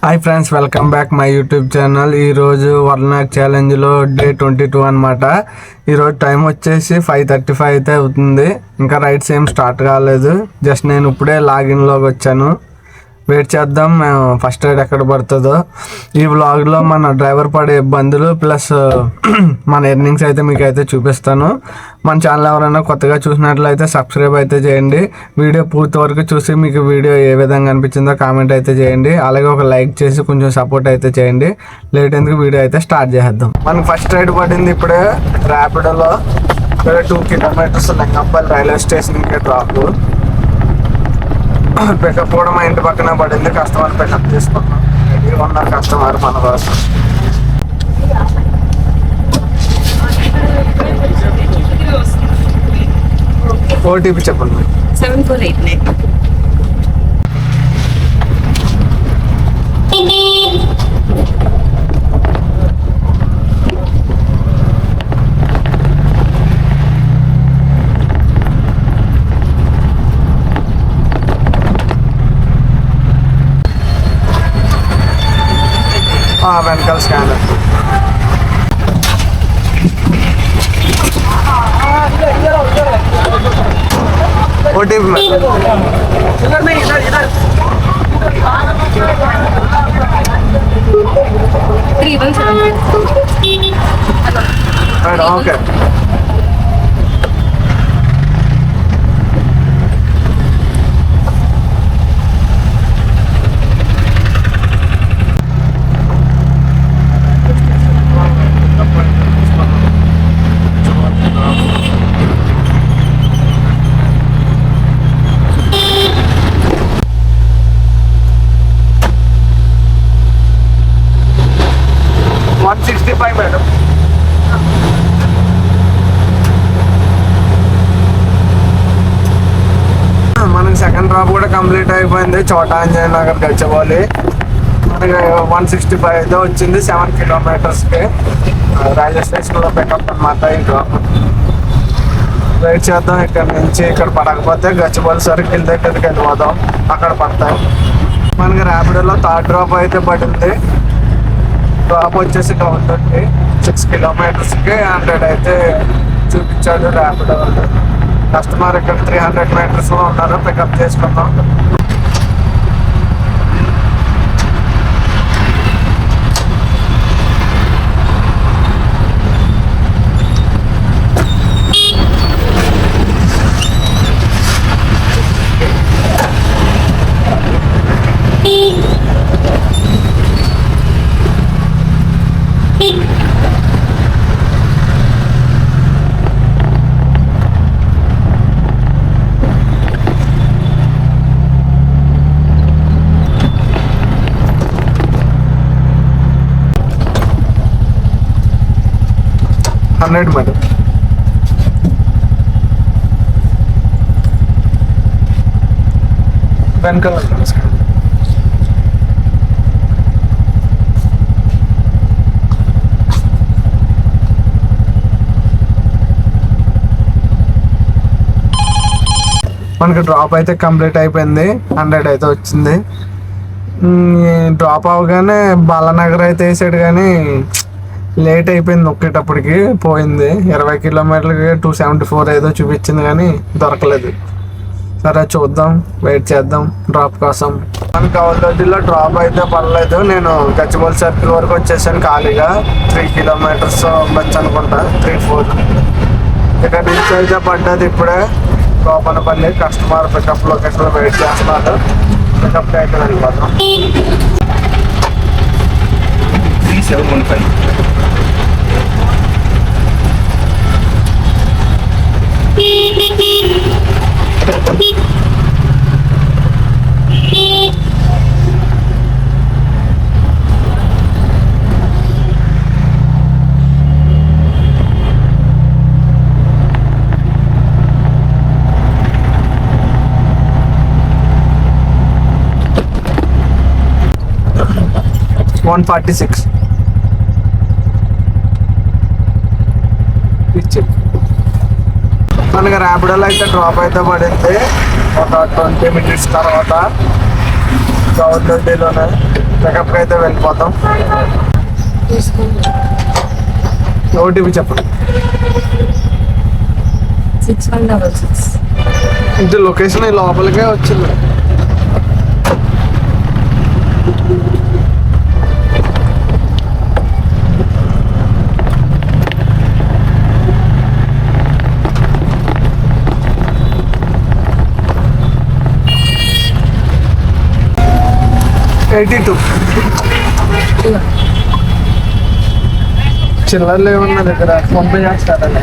Hi friends, welcome back my YouTube channel. ఈరోజు వర్నాక్ ఛాలెంజ్లో day 22 అనమాట. ఈరోజు టైం వచ్చేసి 5:35 అయితే అవుతుంది. ఇంకా రైడ్స్ ఏం స్టార్ట్ కాలేదు. జస్ట్ నేను ఇప్పుడే లాగిన్లోకి వచ్చాను. వెయిట్ చేద్దాం ఫస్ట్ రైడ్ ఎక్కడ పడుతుందో. ఈ వ్లాగ్లో మన డ్రైవర్ పడే ఇబ్బందులు ప్లస్ మన ఎర్నింగ్స్ అయితే మీకు అయితే చూపిస్తాను. మన ఛానల్ ఎవరైనా కొత్తగా చూసినట్లయితే సబ్స్క్రైబ్ అయితే చేయండి. వీడియో పూర్తి వరకు చూసి మీకు వీడియో ఏ విధంగా అనిపించిందో కామెంట్ అయితే చేయండి. అలాగే ఒక లైక్ చేసి కొంచెం సపోర్ట్ అయితే చేయండి. లేట్ ఎందుకు వీడియో అయితే స్టార్ట్ చేద్దాం. మనకి ఫస్ట్ రైడ్ పడింది ఇప్పుడే ర్యాపిడోలో. 2 కిలోమీటర్స్ లింగంపల్లి రైల్వే స్టేషన్కి డ్రాప్. పికప్ కూడా మా ఇంటి పక్కన పడింది. కస్టమర్ పికప్ తీసుకున్నాం. రెడీగా ఉన్నారు కస్టమర్ మన కోసం. ఓటీపీ చెప్పండి. 7489. వెనకాల స్కానర్. OTP okay. మేడం మనకి సెకండ్ డ్రాప్ కూడా కంప్లీట్ అయిపోయింది. చోటా అంజన్ నగర్ గచ్చిబౌలి. మనకి 165 అయితే వచ్చింది 7 కిలోమీటర్స్కి. రైల్వే స్టేషన్లో పికప్ అనమాట ఈ డ్రాప్. వెయిట్ చేద్దాం. ఇక్కడ నుంచి ఇక్కడ పడకపోతే గచ్చిబౌలి సర్కిల్ దగ్గరికి వెళ్ళిపోదాం, అక్కడ పడతాయి. మనకి ర్యాపిడోలో థర్డ్ డ్రాప్ అయితే పడింది. డ్రాప్ వచ్చేసి 6 కిలోమీటర్స్కి 100 అయితే చూపించాడు ర్యాపిడో వాళ్ళు. కస్టమర్ ఇక్కడ 300 మీటర్స్లో ఉన్నారు. పికప్ చేసుకున్నాం. మేడం వెనకాల మనకి డ్రాప్ అయితే కంప్లీట్ అయిపోయింది. 100 అయితే వచ్చింది. డ్రాప్ అవగానే బాలానగర్ అయితే వేసాడు కానీ లేట్ అయిపోయింది. నొక్కేటప్పటికి పోయింది. 20 కిలోమీటర్లకి 274 ఏదో చూపించింది కానీ దొరకలేదు. సరే చూద్దాం, వెయిట్ చేద్దాం డ్రాప్ కోసం. మనకి అవతల డ్రాప్ అయితే పడలేదు. నేను గచ్చిబౌలి సర్కిల్ వరకు వచ్చేసాను ఖాళీగా. 3 కిలోమీటర్స్ ఉండొచ్చు అనుకుంటా, 3-4. ఇక్కడ నుంచి అయితే పడ్డది ఇప్పుడే గోపనపల్లి. కస్టమర్ పికప్ లొకేషన్లో వెయిట్ చేస్తున్నారు. పికప్ అయితే వెళ్ళిపోతాం. 3715. $146. మనకి ర్యాపిడోలో అయితే డ్రాప్ అయితే పడింది ఒక 20 minutes తర్వాత గౌర్నెంట్లోనే. పికప్కి అయితే వెళ్ళిపోతాం. ఓటీపీ చెప్పండి. 6166. ఇది లొకేషన్ ఈ లోపలికే వచ్చింది. $82. చిల్లర్లు ఏమన్నా దగ్గర పంపించేస్తారండి.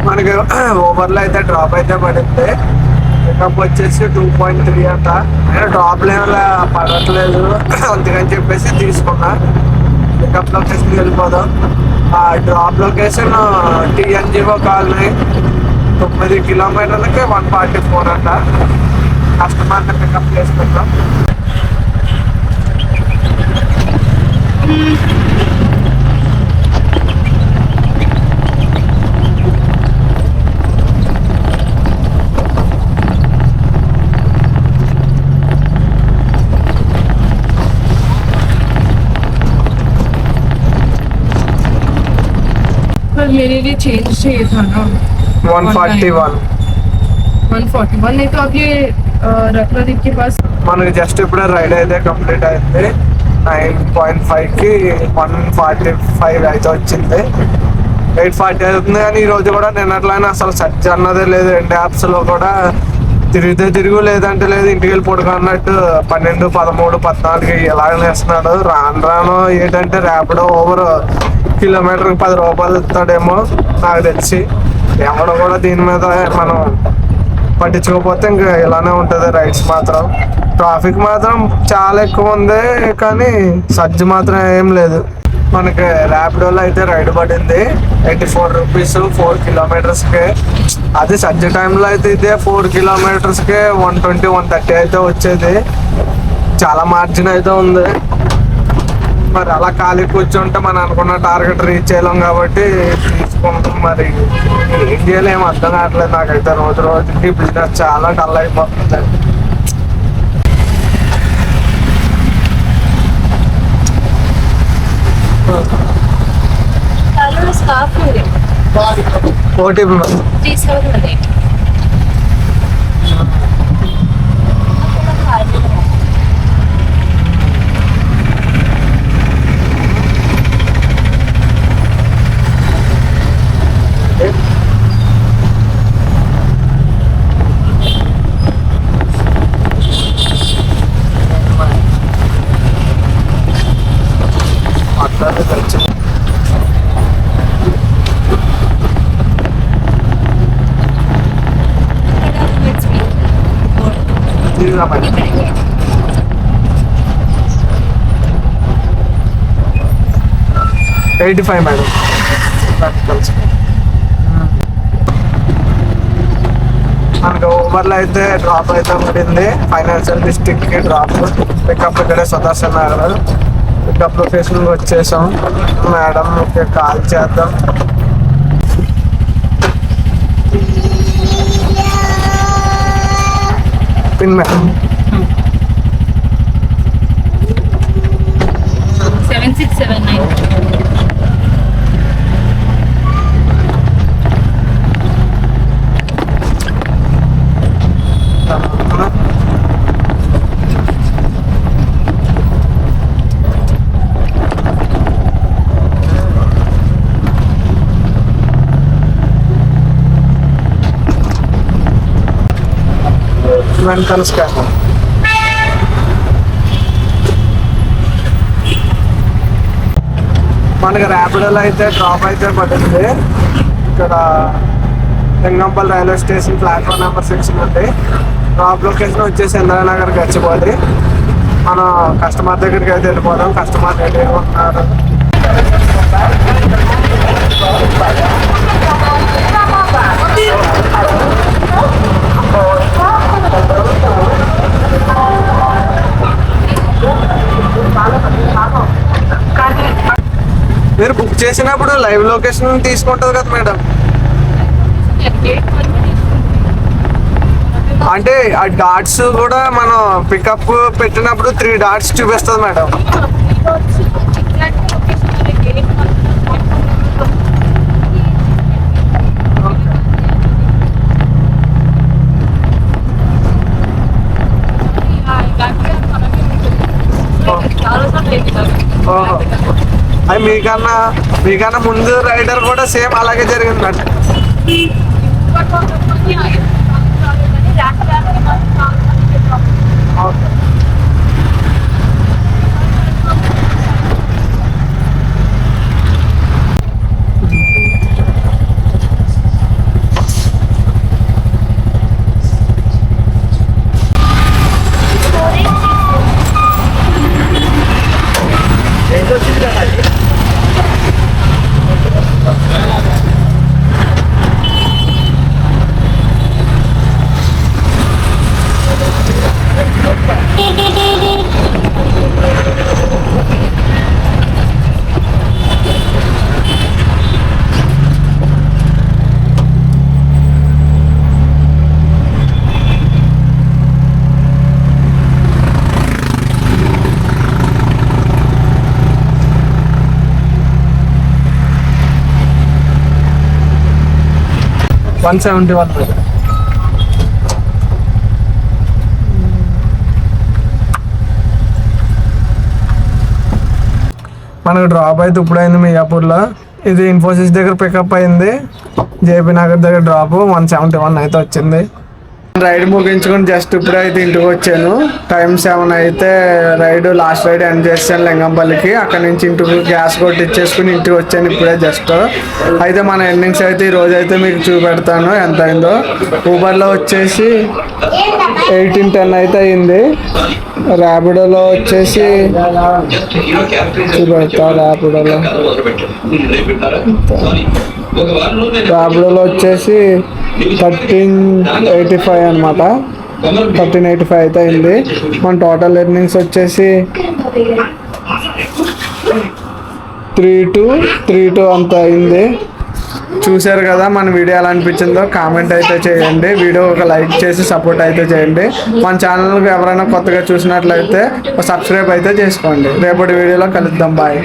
మనకి ఓవర్లో అయితే డ్రాప్ అయితే పడింది. పికప్ వచ్చేసి 2.3 అంట. నేను డ్రాప్లో ఏమైనా పడట్లేదు అందుకని చెప్పేసి తీసుకున్నా. పికప్ లొకేషన్కి వెళ్ళిపోదాం. ఆ డ్రాప్ లొకేషన్ TNGO కాలనీ 9 కిలోమీటర్లకి 144 అంట. కస్టమర్ని పికప్ చేసుకుంటాం. पर मेरे लिए चेंज चाहिए था ना. 141. 141 नहीं तो आप ये रत्नादीप के पास. మనకి జస్ట్ ఇప్పుడే రైడ్ అయితే కంప్లీట్ అయింది. 9.5కి 145 అయితే వచ్చింది. 840 అవుతుంది. కానీ ఈరోజు కూడా నిన్నట్లయినా అసలు సర్చ్ అన్నదే లేదు. 2 యాప్స్లో కూడా తిరిగితే తిరుగు లేదంటే లేదు. ఇంటికి వెళ్ళి పడుకో అన్నట్టు 12, 13, 14 ఇలాగ వేస్తున్నాడు. రాను రాను ఏంటంటే ర్యాపిడో ఓవర్ కిలోమీటర్కి 10 రూపాయలు ఇస్తాడేమో నాకు తెలిసి. ఎవడో కూడా దీని మీద మనం పట్టించుకోకపోతే ఇంకా ఇలానే ఉంటుంది. రైడ్స్ మాత్రం ట్రాఫిక్ మాత్రం చాలా ఎక్కువ ఉంది కానీ సజ్జు మాత్రం ఏం లేదు. మనకి ర్యాపిడోలో అయితే రైడ్ పడింది 84 రూపీస్ 4 కిలోమీటర్స్కి. అది సజ్జ టైంలో అయితే ఇదే 4 కిలోమీటర్స్కి 120, 130 అయితే వచ్చేది. చాలా మార్జిన్ అయితే ఉంది. మరి అలా ఖాళీ కూర్చుంటే మనం అనుకున్న టార్గెట్ రీచ్ చేయలేం కాబట్టి తీసుకుంటాం. మరి ఇండియాలో ఏం అర్థం కావట్లేదు నాకైతే. రోజు రోజుకి బిజినెస్ చాలా డల్ అయిపోతుంది. ఓటీపీ 3718. $85 మేడం. మనకు ఓవర్లో అయితే డ్రాప్ అయితే పడింది. Financial డిస్ట్రిక్ట్కి drop. పికప్ ఇక్కడే సుదర్శన్ నగర్. పికప్ లొకేషన్కి వచ్చేసాం. మేడంకి కాల్ చేద్దాం. Pin madam 7679. వెంటనే స్కాన్. మనకి ర్యాపిడోలో అయితే డ్రాప్ అయితే పడింది. ఇక్కడ Lingampalli railway station platform number 6 నుండి. డ్రాప్ లొకేషన్ వచ్చేసి ఇంద్రానగర్ గచ్చిపోయి. మనం కస్టమర్ దగ్గరికి అయితే వెళ్ళిపోదాం. కస్టమర్ రెడీగా ఉన్నారు. మీరు బుక్ చేసినప్పుడు లైవ్ లొకేషన్ తీసుకుంటుంది కదా మేడం. అంటే ఆ డాట్స్ కూడా మనం పికప్ పెట్టినప్పుడు 3 డాట్స్ చూపిస్తుంది మేడం. అది మీకన్నా ముందు రైడర్ కూడా సేమ్ అలాగే జరిగింది మేడం. $171. మనకు డ్రాప్ అయితే ఇప్పుడైంది మియాపూర్లో. ఇది ఇన్ఫోసిస్ దగ్గర పికప్ అయింది, జేపీ నగర్ దగ్గర డ్రాప్ 171 అయితే వచ్చింది. రైడ్ ముగించుకొని జస్ట్ ఇప్పుడే అయితే ఇంటికి వచ్చాను. టైం 7 అయితే లాస్ట్ రైడ్ ఎండ్ చేశాను లింగంపల్లికి. అక్కడ నుంచి ఇంటికి గ్యాస్ కొట్టిచ్చేసుకుని ఇంటికి వచ్చాను ఇప్పుడే జస్ట్. అయితే మన ఎర్నింగ్స్ అయితే ఈ రోజు అయితే మీకు చూపెడతాను ఎంత అయిందో. ఊబర్లో వచ్చేసి 1810 అయితే అయింది. ర్యాపిడోలో వచ్చేసి చూపెడతా. ర్యాపిడోలో వచ్చేసి 1385 అనమాట. 1385 అయితే అయింది. మన టోటల్ ఎర్నింగ్స్ వచ్చేసి 3232 అంత అయింది. చూశారు కదా, మన వీడియో ఎలా అనిపించిందో కామెంట్ అయితే చేయండి. వీడియో ఒక లైక్ చేసి సపోర్ట్ అయితే చేయండి. మన ఛానల్కి ఎవరైనా కొత్తగా చూసినట్లయితే సబ్స్క్రైబ్ అయితే చేసుకోండి. రేపటి వీడియోలో కలుద్దాం. బాయ్.